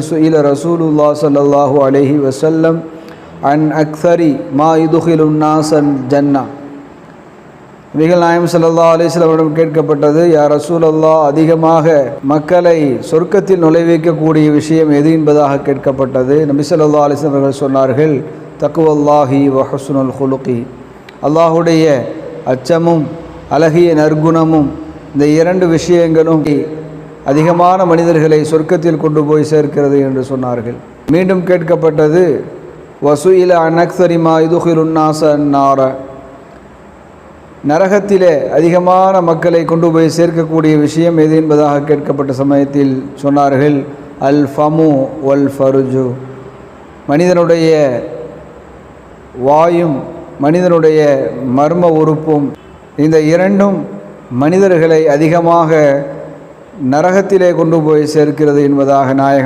சுயில ரசூலுல்லாஹ் ஸல்லல்லாஹு அலைஹி வஸல்லம் அன் அக்ஸரி மா யுதுகிலுன் நாஸன் ஜன்னா. நபிகள் நாயகம் ஸல்லல்லாஹு அலைஹி வஸல்லம் கேட்கப்பட்டது, யா ரசூலல்லாஹ், அதிகமாக மக்களை சொர்க்கத்தில் நுழைவிக்கக்கூடிய விஷயம் எது என்பதாக கேட்கப்பட்டது. நபி ஸல்லல்லாஹு அலைஹி வஸல்லம் அவர்கள் சொன்னார்கள், தக்வல்லாஹி வ ஹுஸ்னுல் குலுகி, அல்லாஹுடைய அச்சமும் அழகிய நற்குணமும். இந்த இரண்டு விஷயங்களும் அதிகமான மனிதர்களை சொர்க்கத்தில் கொண்டு போய் சேர்க்கிறது என்று சொன்னார்கள். மீண்டும் கேட்கப்பட்டது, வசுயில அனக்ஸரி மா யுதுகிலுன் நாஸ அன்னார, நரகத்திலே அதிகமான மக்களை கொண்டு போய் சேர்க்கக்கூடிய விஷயம் எது என்பதாக கேட்கப்பட்ட சமயத்தில் சொன்னார்கள், அல் ஃபமு வல் ஃபருஜு, மனிதனுடைய வாயும் மனிதனுடைய மர்ம உறுப்பும். இந்த இரண்டும் மனிதர்களை அதிகமாக நரகத்திலே கொண்டு போய் சேர்க்கிறது என்பதாக நாயகம்